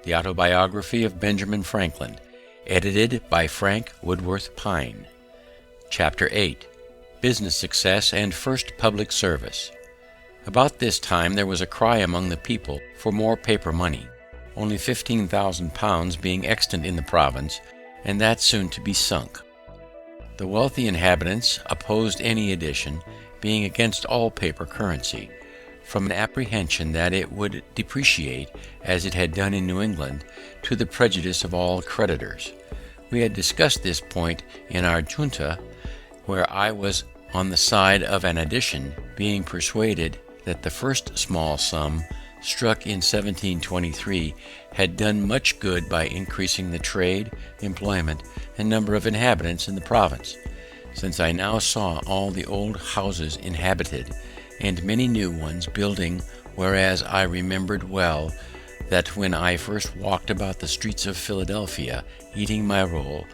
The Autobiography of Benjamin Franklin, edited by Frank Woodworth Pine. Chapter 8. Business Success and First Public Service. About this time there was a cry among the people for more paper money, only £15,000 being extant in the province, and that soon to be sunk. The wealthy inhabitants opposed any addition, being against all paper currency, from an apprehension that it would depreciate, as it had done in New England, to the prejudice of all creditors. We had discussed this point in our junta, where I was on the side of an addition, being persuaded that the first small sum, struck in 1723, had done much good by increasing the trade, employment, and number of inhabitants in the province. Since I now saw all the old houses inhabited, and many new ones building, whereas I remembered well that when I first walked about the streets of Philadelphia eating my roll,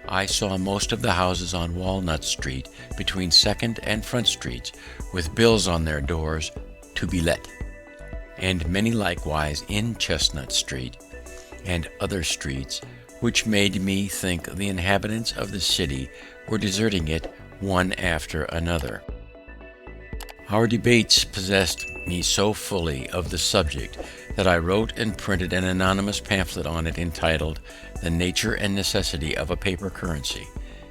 I saw most of the houses on Walnut Street between Second and Front Streets with bills on their doors to be let, and many likewise in Chestnut Street and other streets, which made me think the inhabitants of the city were deserting it one after another. Our debates possessed me so fully of the subject that I wrote and printed an anonymous pamphlet on it entitled The Nature and Necessity of a Paper Currency.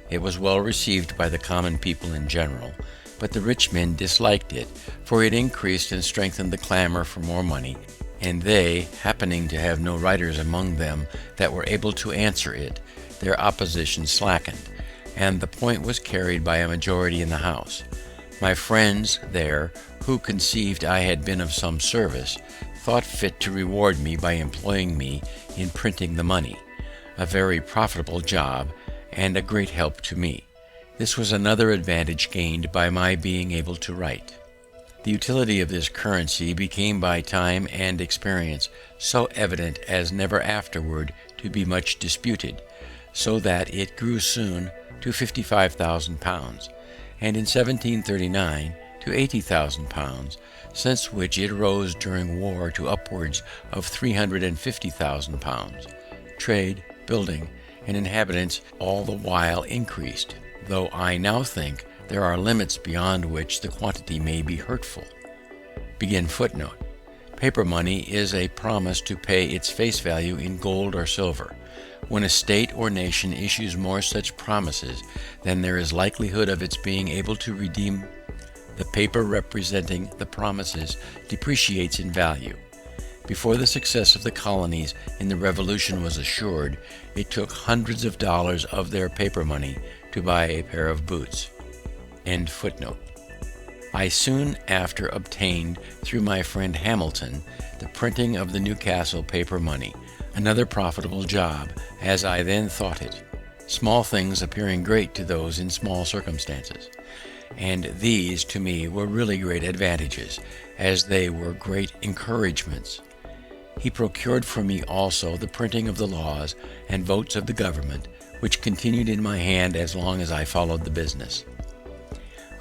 It was well received by the common people in general, but the rich men disliked it, for it increased and strengthened the clamor for more money, and they, happening to have no writers among them that were able to answer it, their opposition slackened, and the point was carried by a majority in the House. My friends there, who conceived I had been of some service, thought fit to reward me by employing me in printing the money, a very profitable job, and a great help to me. This was another advantage gained by my being able to write. The utility of this currency became by time and experience so evident as never afterward to be much disputed, so that it grew soon to £55,000, and in 1739 to £80,000, since which it rose during war to upwards of £350,000. Trade, building, and inhabitants all the while increased, though I now think there are limits beyond which the quantity may be hurtful. Footnote. Paper money is a promise to pay its face value in gold or silver. When a state or nation issues more such promises, then there is likelihood of its being able to redeem. The paper representing the promises depreciates in value. Before the success of the colonies in the Revolution was assured, it took hundreds of dollars of their paper money to buy a pair of boots. End footnote. I soon after obtained, through my friend Hamilton, the printing of the Newcastle paper money, another profitable job, as I then thought it, small things appearing great to those in small circumstances. And these to me were really great advantages, as they were great encouragements. He procured for me also the printing of the laws and votes of the government, which continued in my hand as long as I followed the business.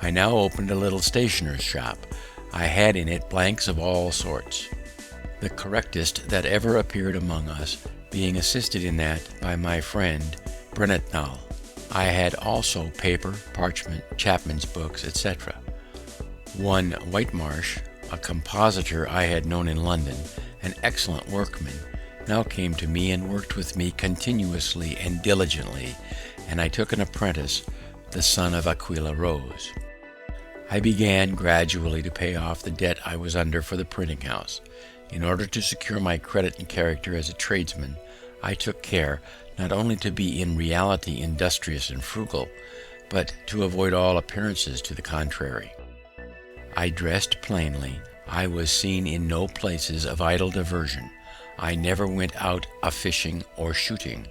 I now opened a little stationer's shop. I had in it blanks of all sorts, the correctest that ever appeared among us being assisted in that by my friend Brennetnall. I had also paper, parchment, chapman's books, etc. One Whitemarsh, a compositor I had known in London, an excellent workman, now came to me and worked with me continuously and diligently, and I took an apprentice, the son of Aquilla Rose. I began gradually to pay off the debt I was under for the printing house. In order to secure my credit and character as a tradesman, I took care not only to be in reality industrious and frugal, but to avoid all appearances to the contrary. I dressed plainly. I was seen in no places of idle diversion. I never went out a-fishing or shooting.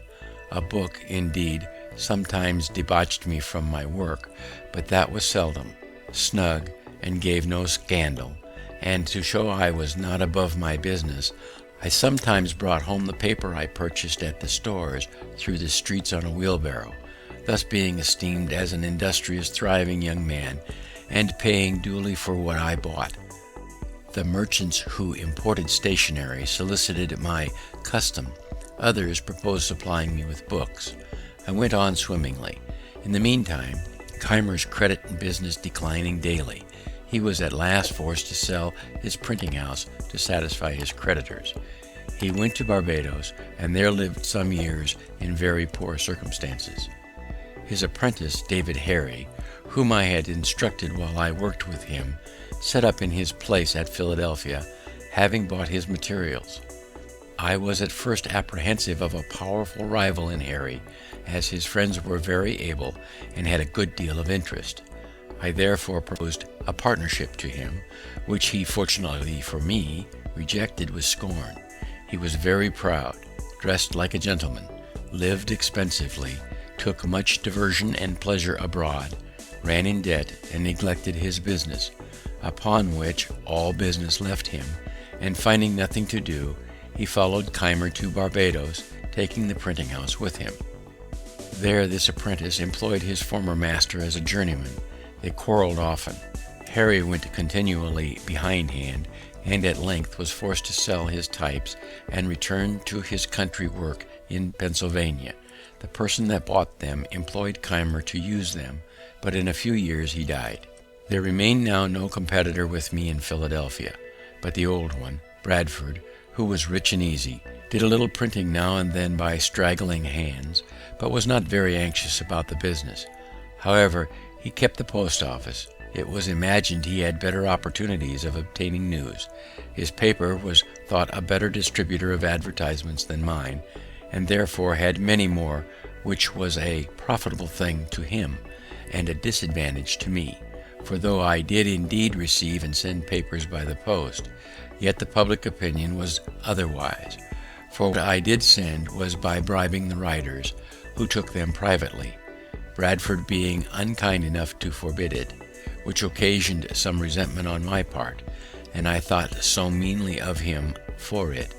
A book, indeed, sometimes debauched me from my work, but that was seldom. Snug, and gave no scandal, and to show I was not above my business, I sometimes brought home the paper I purchased at the stores through the streets on a wheelbarrow, thus being esteemed as an industrious, thriving young man, and paying duly for what I bought. The merchants who imported stationery solicited my custom. Others proposed supplying me with books. I went on swimmingly. In the meantime, Keimer's credit and business declining daily, he was at last forced to sell his printing house to satisfy his creditors. He went to Barbados, and there lived some years in very poor circumstances. His apprentice, David Harry, whom I had instructed while I worked with him, set up in his place at Philadelphia, having bought his materials. I was at first apprehensive of a powerful rival in Harry, as his friends were very able and had a good deal of interest. I therefore proposed a partnership to him, which he, fortunately for me, rejected with scorn. He was very proud, dressed like a gentleman, lived expensively, took much diversion and pleasure abroad, ran in debt, and neglected his business, upon which all business left him, and finding nothing to do, he followed Keimer to Barbados, taking the printing house with him. There this apprentice employed his former master as a journeyman. They quarrelled often. Harry went continually behindhand, and at length was forced to sell his types and return to his country work in Pennsylvania. The person that bought them employed Keimer to use them, but in a few years he died. There remained now no competitor with me in Philadelphia, but the old one, Bradford, who was rich and easy, did a little printing now and then by straggling hands, but was not very anxious about the business. However, he kept the post office. It was imagined he had better opportunities of obtaining news. His paper was thought a better distributor of advertisements than mine, and therefore had many more, which was a profitable thing to him, and a disadvantage to me. For though I did indeed receive and send papers by the post, yet the public opinion was otherwise. For what I did send was by bribing the writers, who took them privately, Bradford being unkind enough to forbid it, which occasioned some resentment on my part, and I thought so meanly of him for it,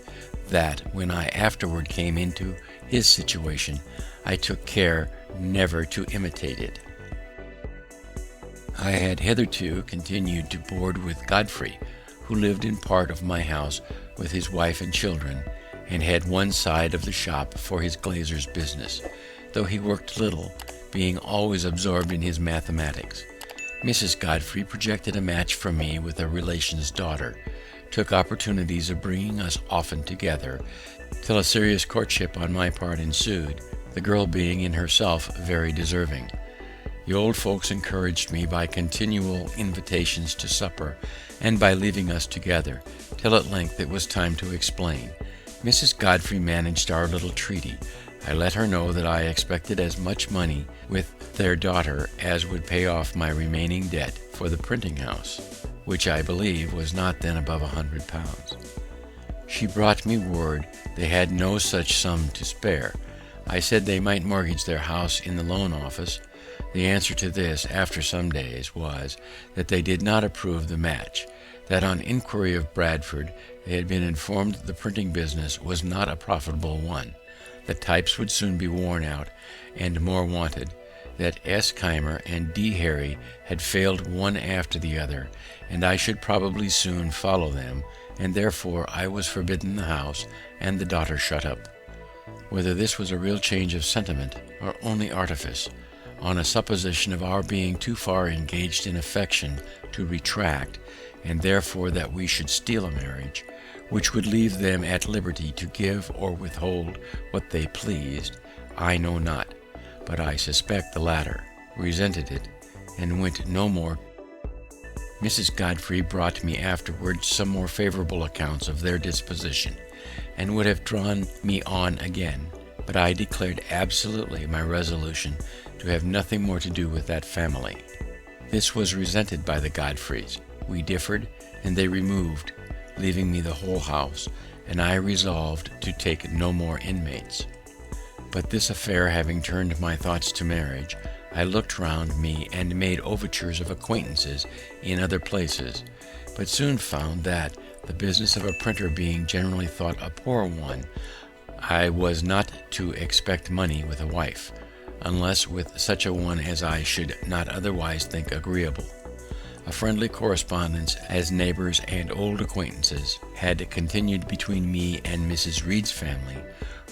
that when I afterward came into his situation, I took care never to imitate it. I had hitherto continued to board with Godfrey, who lived in part of my house with his wife and children, and had one side of the shop for his glazier's business, though he worked little, being always absorbed in his mathematics. Mrs. Godfrey projected a match for me with a relation's daughter, took opportunities of bringing us often together, till a serious courtship on my part ensued, the girl being in herself very deserving. The old folks encouraged me by continual invitations to supper, and by leaving us together, till at length it was time to explain. Mrs. Godfrey managed our little treaty. I let her know that I expected as much money with their daughter as would pay off my remaining debt for the printing house, which I believe was not then above £100. She brought me word they had no such sum to spare. I said they might mortgage their house in the loan office. The answer to this, after some days, was that they did not approve the match, that on inquiry of Bradford they had been informed the printing business was not a profitable one, that types would soon be worn out and more wanted, that S. Keimer and D. Harry had failed one after the other, and I should probably soon follow them, and therefore I was forbidden the house and the daughter shut up. Whether this was a real change of sentiment or only artifice, on a supposition of our being too far engaged in affection to retract, and therefore that we should steal a marriage, which would leave them at liberty to give or withhold what they pleased, I know not, but I suspect the latter, resented it, and went no more. Mrs. Godfrey brought me afterwards some more favourable accounts of their disposition, and would have drawn me on again, but I declared absolutely my resolution to have nothing more to do with that family. This was resented by the Godfreys. We differed, and they removed, leaving me the whole house, and I resolved to take no more inmates. But this affair having turned my thoughts to marriage, I looked round me and made overtures of acquaintances in other places, but soon found that, the business of a printer being generally thought a poor one, I was not to expect money with a wife, unless with such a one as I should not otherwise think agreeable. A friendly correspondence as neighbors and old acquaintances had continued between me and Mrs. Reed's family,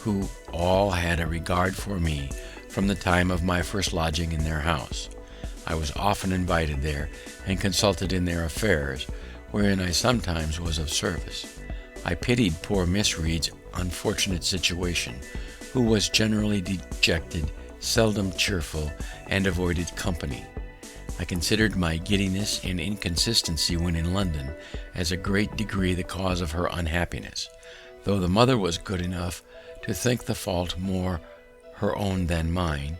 who all had a regard for me from the time of my first lodging in their house. I was often invited there and consulted in their affairs, wherein I sometimes was of service. I pitied poor Miss Reed's unfortunate situation, who was generally dejected, seldom cheerful, and avoided company. I considered my giddiness and inconsistency when in London as a great degree the cause of her unhappiness, though the mother was good enough to think the fault more her own than mine,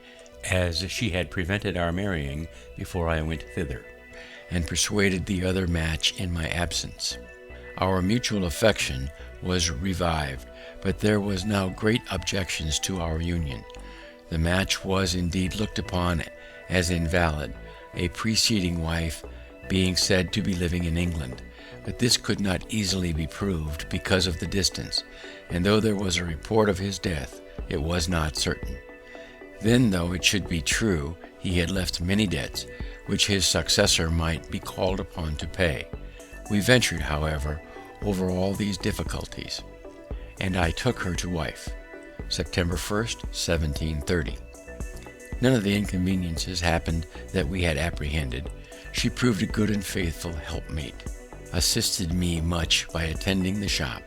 as she had prevented our marrying before I went thither, and persuaded the other match in my absence. Our mutual affection was revived, but there was now great objections to our union. The match was indeed looked upon as invalid, a preceding wife being said to be living in England, but this could not easily be proved because of the distance, and though there was a report of his death, it was not certain. Then, though it should be true, he had left many debts, which his successor might be called upon to pay. We ventured, however, over all these difficulties, and I took her to wife, September 1st, 1730. None of the inconveniences happened that we had apprehended. She proved a good and faithful helpmate, assisted me much by attending the shop.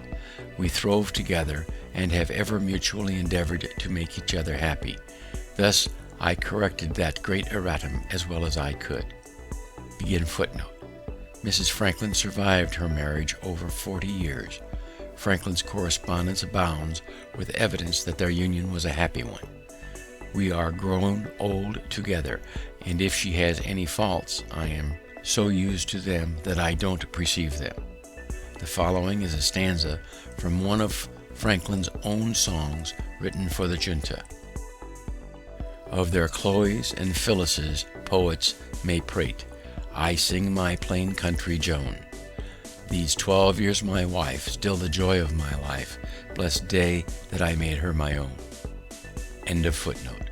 We throve together, and have ever mutually endeavored to make each other happy. Thus I corrected that great erratum as well as I could. Begin footnote. Mrs. Franklin survived her marriage over 40 years. Franklin's correspondence abounds with evidence that their union was a happy one. We are grown old together, and if she has any faults, I am so used to them that I don't perceive them. The following is a stanza from one of Franklin's own songs written for the junta. Of their Chloes and Phyllises poets may prate, I sing my plain country Joan. These 12 years my wife, still the joy of my life, blessed day that I made her my own. End of footnote.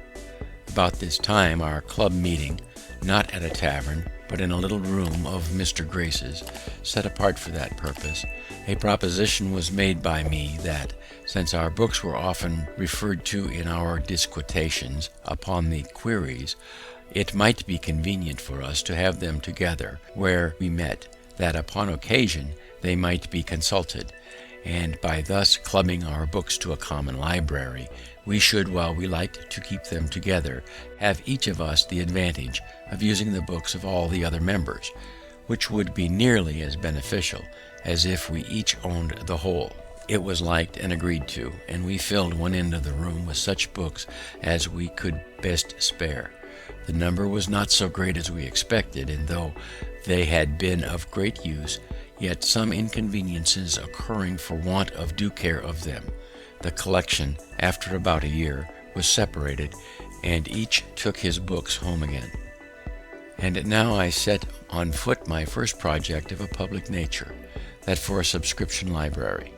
About this time our club meeting, not at a tavern, but in a little room of Mr. Grace's, set apart for that purpose, a proposition was made by me that, since our books were often referred to in our disquisitions upon the queries, it might be convenient for us to have them together where we met, that upon occasion they might be consulted, and by thus clubbing our books to a common library, we should, while we liked to keep them together, have each of us the advantage of using the books of all the other members, which would be nearly as beneficial as if we each owned the whole. It was liked and agreed to, and we filled one end of the room with such books as we could best spare. The number was not so great as we expected, and though they had been of great use, yet some inconveniences occurring for want of due care of them, the collection, after about a year, was separated, and each took his books home again. And now I set on foot my first project of a public nature, that for a subscription library.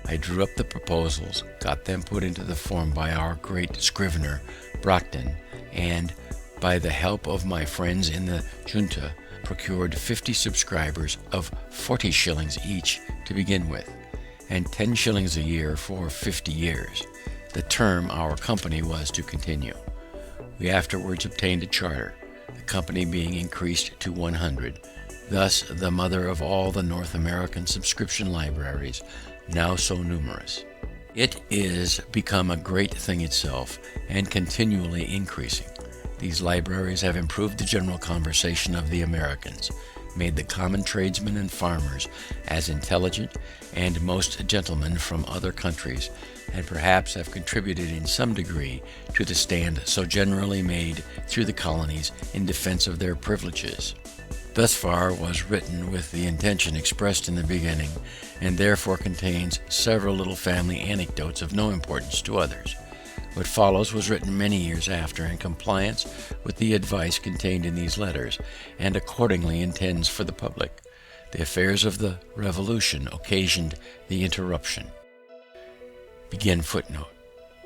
I drew up the proposals, got them put into the form by our great scrivener, Brockton, and, by the help of my friends in the junta, procured 50 subscribers of 40 shillings each to begin with, and 10 shillings a year for 50 years, the term our company was to continue. We afterwards obtained a charter, the company being increased to 100, thus the mother of all the North American subscription libraries, now so numerous. It is become a great thing itself, and continually increasing. These libraries have improved the general conversation of the Americans, made the common tradesmen and farmers as intelligent, and most gentlemen from other countries, and perhaps have contributed in some degree to the stand so generally made through the colonies in defense of their privileges. Thus far was written with the intention expressed in the beginning, and therefore contains several little family anecdotes of no importance to others. What follows was written many years after in compliance with the advice contained in these letters, and accordingly intends for the public. The affairs of the Revolution occasioned the interruption. Begin footnote.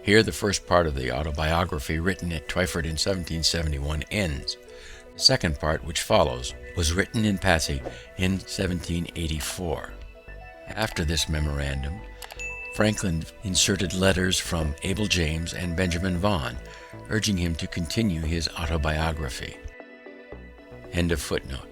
Here the first part of the autobiography written at Twyford in 1771 ends. The The second part, which follows, was written in passing in 1784. After this memorandum, Franklin inserted letters from Abel James and Benjamin Vaughan, urging him to continue his autobiography. End of footnote.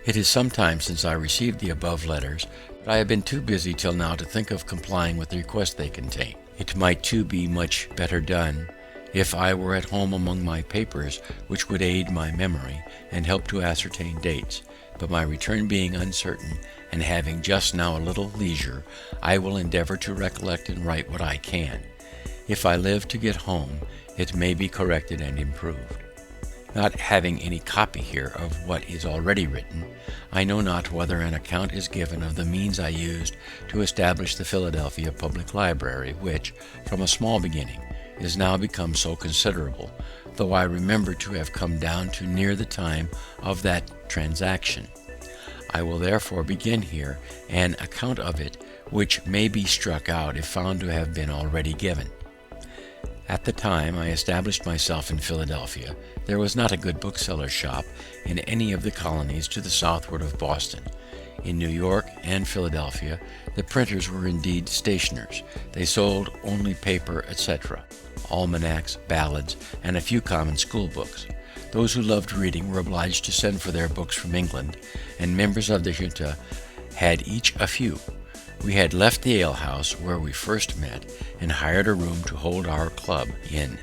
It is some time since I received the above letters, but I have been too busy till now to think of complying with the request they contain. It might too be much better done if I were at home among my papers, which would aid my memory and help to ascertain dates. But my return being uncertain, and having just now a little leisure, I will endeavor to recollect and write what I can. If I live to get home, it may be corrected and improved. Not having any copy here of what is already written, I know not whether an account is given of the means I used to establish the Philadelphia Public Library, which, from a small beginning, is now become so considerable, though I remember to have come down to near the time of that transaction. I will therefore begin here an account of it, which may be struck out if found to have been already given. At the time I established myself in Philadelphia, there was not a good bookseller's shop in any of the colonies to the southward of Boston. In New York and Philadelphia, the printers were indeed stationers. They sold only paper, etc., almanacs, ballads, and a few common school books. Those who loved reading were obliged to send for their books from England, and members of the junta had each a few. We had left the alehouse where we first met, and hired a room to hold our club in.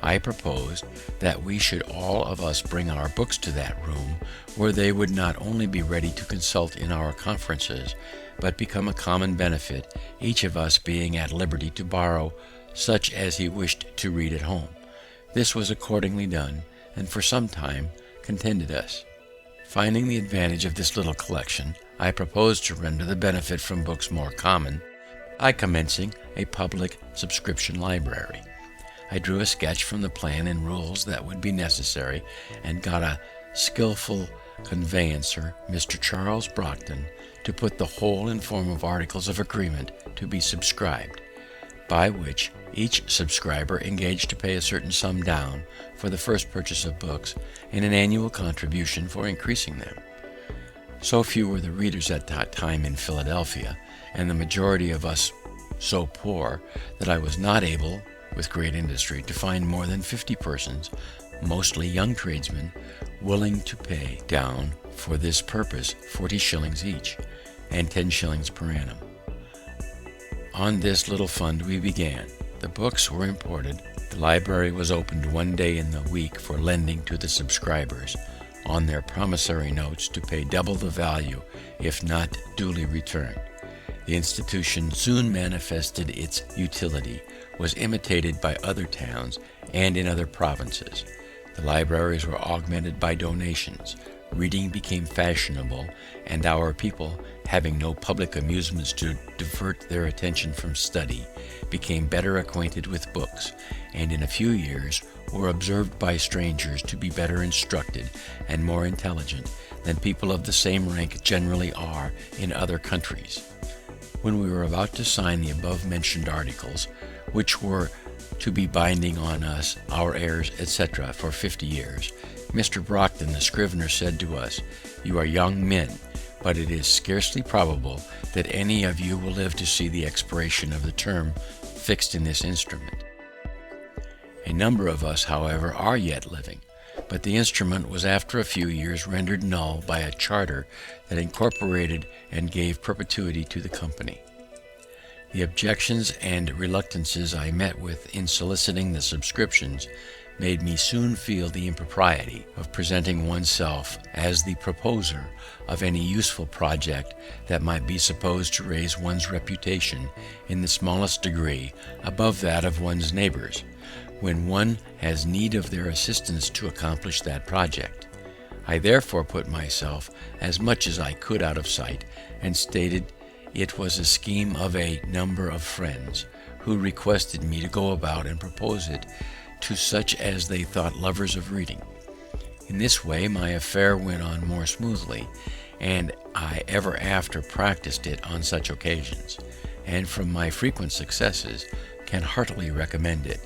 I proposed that we should all of us bring our books to that room, where they would not only be ready to consult in our conferences, but become a common benefit, each of us being at liberty to borrow such as he wished to read at home. This was accordingly done, and for some time contented us. Finding the advantage of this little collection, I proposed to render the benefit from books more common by commencing a public subscription library. I drew a sketch from the plan and rules that would be necessary, and got a skilful conveyancer, Mr. Charles Brockton, to put the whole in form of articles of agreement to be subscribed, by which each subscriber engaged to pay a certain sum down for the first purchase of books, and an annual contribution for increasing them. So few were the readers at that time in Philadelphia, and the majority of us so poor, that I was not able, with great industry, to find more than 50 persons, mostly young tradesmen, willing to pay down for this purpose 40 shillings each, and 10 shillings per annum. On this little fund we began. The books were imported. The library was opened one day in the week for lending to the subscribers, on their promissory notes, to pay double the value if not duly returned. The institution soon manifested its utility, was imitated by other towns and in other provinces. The libraries were augmented by donations. Reading became fashionable, and our people, having no public amusements to divert their attention from study, became better acquainted with books, and in a few years were observed by strangers to be better instructed and more intelligent than people of the same rank generally are in other countries. When we were about to sign the above-mentioned articles, which were to be binding on us, our heirs, etc., for 50 years, Mr. Brockton, the scrivener, said to us, "You are young men, but it is scarcely probable that any of you will live to see the expiration of the term fixed in this instrument. A number of us, however, are yet living, but the instrument was after a few years rendered null by a charter that incorporated and gave perpetuity to the company." The objections and reluctances I met with in soliciting the subscriptions made me soon feel the impropriety of presenting oneself as the proposer of any useful project that might be supposed to raise one's reputation in the smallest degree above that of one's neighbors, when one has need of their assistance to accomplish that project. I therefore put myself as much as I could out of sight, and stated it was a scheme of a number of friends, who requested me to go about and propose it to such as they thought lovers of reading. In this way my affair went on more smoothly, and I ever after practiced it on such occasions, and from my frequent successes can heartily recommend it.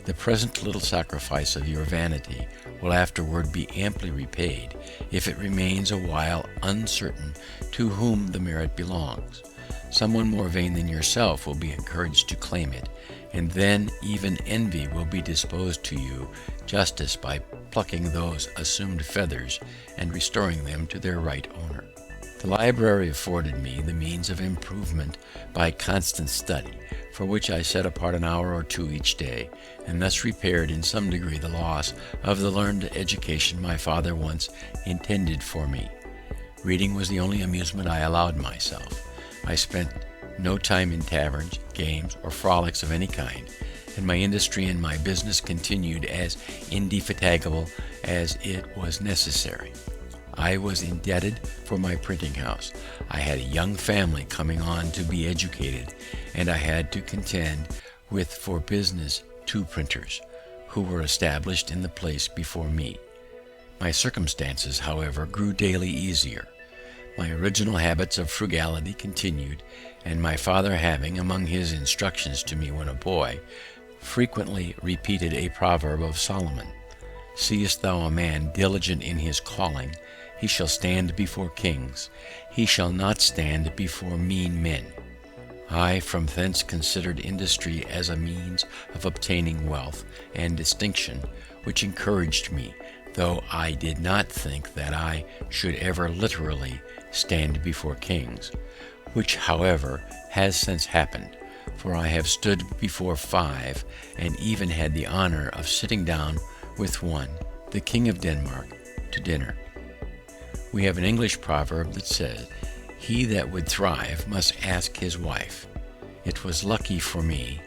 The present little sacrifice of your vanity will afterward be amply repaid, if it remains a while uncertain to whom the merit belongs. Someone more vain than yourself will be encouraged to claim it, and then even envy will be disposed to you justice by plucking those assumed feathers and restoring them to their right owner. The library afforded me the means of improvement by constant study, for which I set apart an hour or two each day, and thus repaired in some degree the loss of the learned education my father once intended for me. Reading was the only amusement I allowed myself. I spent no time in taverns, games, or frolics of any kind, and my industry in my business continued as indefatigable as it was necessary. I was indebted for my printing house. I had a young family coming on to be educated, and I had to contend with for business 2 printers, who were established in the place before me. My circumstances, however, grew daily easier. My original habits of frugality continued, and my father having, among his instructions to me when a boy, frequently repeated a proverb of Solomon, "Seest thou a man diligent in his calling, he shall stand before kings, he shall not stand before mean men." I from thence considered industry as a means of obtaining wealth and distinction, which encouraged me, though I did not think that I should ever literally stand before kings, which, however, has since happened, for I have stood before 5, and even had the honor of sitting down with one, the King of Denmark, to dinner. We have an English proverb that says, "He that would thrive must ask his wife." It was lucky for me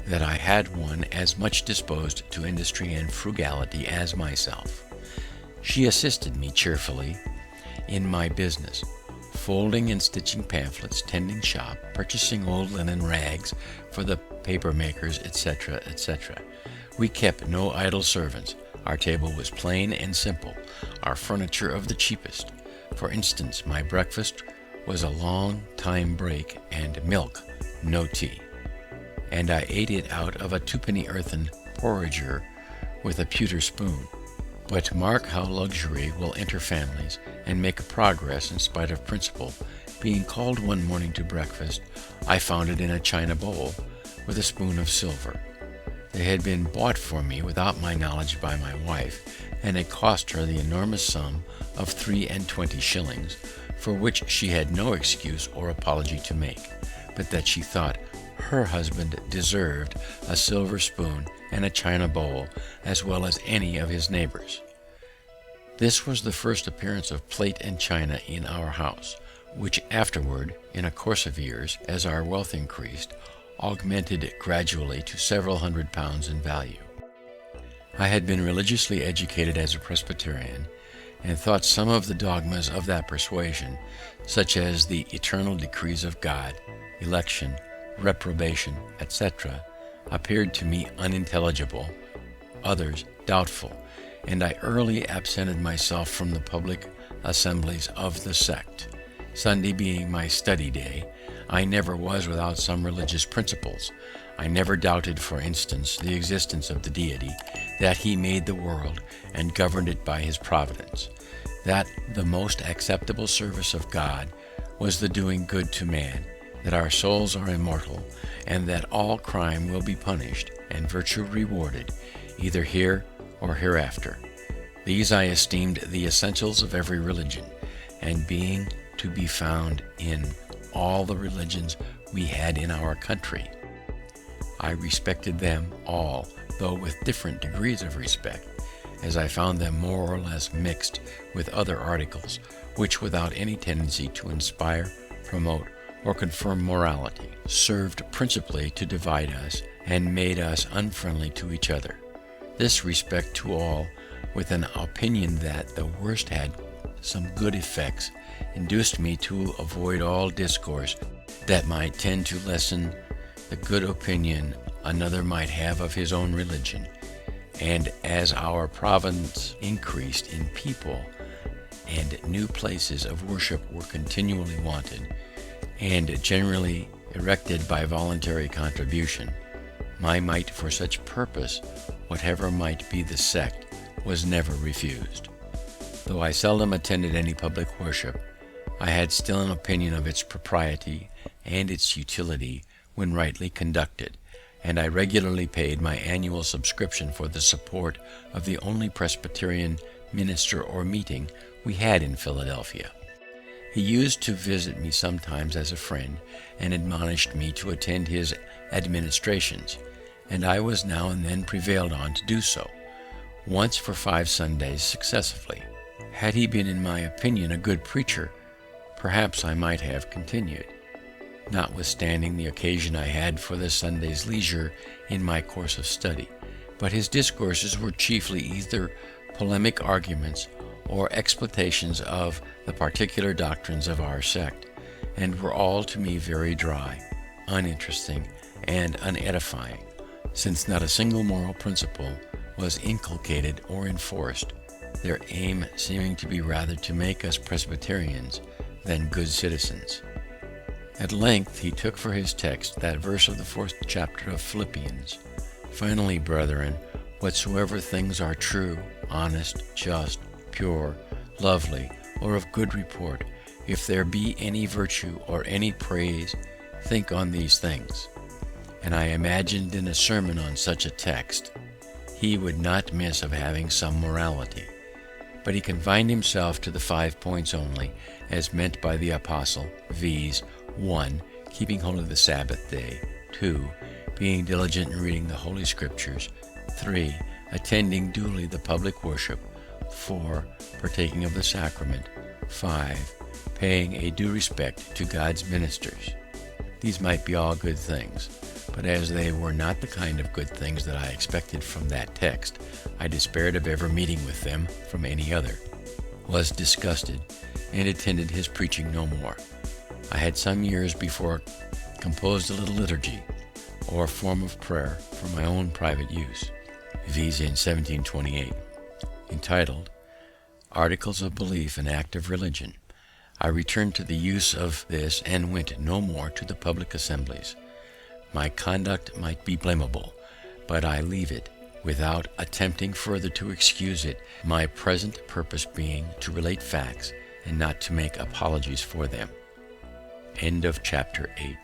that I had one as much disposed to industry and frugality as myself. She assisted me cheerfully in my business, folding and stitching pamphlets, tending shop, purchasing old linen rags for the paper makers, etc., etc. We kept no idle servants. Our table was plain and simple, our furniture of the cheapest. For instance, my breakfast was a long time break and milk, no tea, and I ate it out of a 2-penny earthen porringer with a pewter spoon. But mark how luxury will enter families and make a progress in spite of principle. Being called one morning to breakfast, I found it in a china bowl with a spoon of silver. They had been bought for me without my knowledge by my wife, and it cost her the enormous sum of 23 shillings, for which she had no excuse or apology to make, but that she thought her husband deserved a silver spoon and a china bowl as well as any of his neighbors. This was the first appearance of plate and china in our house, which afterward, in a course of years, as our wealth increased, augmented gradually to several £100 in value. I had been religiously educated as a Presbyterian, and thought some of the dogmas of that persuasion, such as the eternal decrees of God, election, reprobation, etc., appeared to me unintelligible, others doubtful, and I early absented myself from the public assemblies of the sect. Sunday being my study day, I never was without some religious principles. I never doubted, for instance, the existence of the Deity, that he made the world and governed it by his providence, that the most acceptable service of God was the doing good to man, that our souls are immortal, and that all crime will be punished and virtue rewarded, either here or hereafter. These I esteemed the essentials of every religion, and being to be found in all the religions we had in our country, I respected them all, though with different degrees of respect, as I found them more or less mixed with other articles, which, without any tendency to inspire, promote, or confirm morality, served principally to divide us and made us unfriendly to each other. This respect to all, with an opinion that the worst had some good effects, induced me to avoid all discourse that might tend to lessen the good opinion another might have of his own religion. And as our province increased in people, and new places of worship were continually wanted, and generally erected by voluntary contribution, My might for such purpose, whatever might be the sect, was never refused. Though I seldom attended any public worship, I had still an opinion of its propriety and its utility when rightly conducted, and I regularly paid my annual subscription for the support of the only Presbyterian minister or meeting we had in Philadelphia. He used to visit me sometimes as a friend, and admonished me to attend his administrations, and I was now and then prevailed on to do so, once for 5 Sundays successively. Had he been, in my opinion, a good preacher, perhaps I might have continued, notwithstanding the occasion I had for the Sunday's leisure in my course of study. But his discourses were chiefly either polemic arguments or explanations of the particular doctrines of our sect, and were all to me very dry, uninteresting, and unedifying, since not a single moral principle was inculcated or enforced, their aim seeming to be rather to make us Presbyterians than good citizens. At length he took for his text that verse of the 4th chapter of Philippians: "Finally, brethren, whatsoever things are true, honest, just, pure, lovely, or of good report, if there be any virtue or any praise, think on these things." And I imagined in a sermon on such a text he would not miss of having some morality. But he confined himself to the 5 points only, as meant by the apostle, viz. 1. Keeping holy the Sabbath day. 2. Being diligent in reading the Holy Scriptures. 3. Attending duly the public worship. 4. Partaking of the sacrament. 5. Paying a due respect to God's ministers. These might be all good things, but as they were not the kind of good things that I expected from that text, I despaired of ever meeting with them from any other, was disgusted, and attended his preaching no more. I had some years before composed a little liturgy, or form of prayer, for my own private use, viz. in 1728, entitled Articles of Belief and Act of Religion. I returned to the use of this, and went no more to the public assemblies. My conduct might be blamable, but I leave it without attempting further to excuse it, my present purpose being to relate facts and not to make apologies for them. End of chapter 8.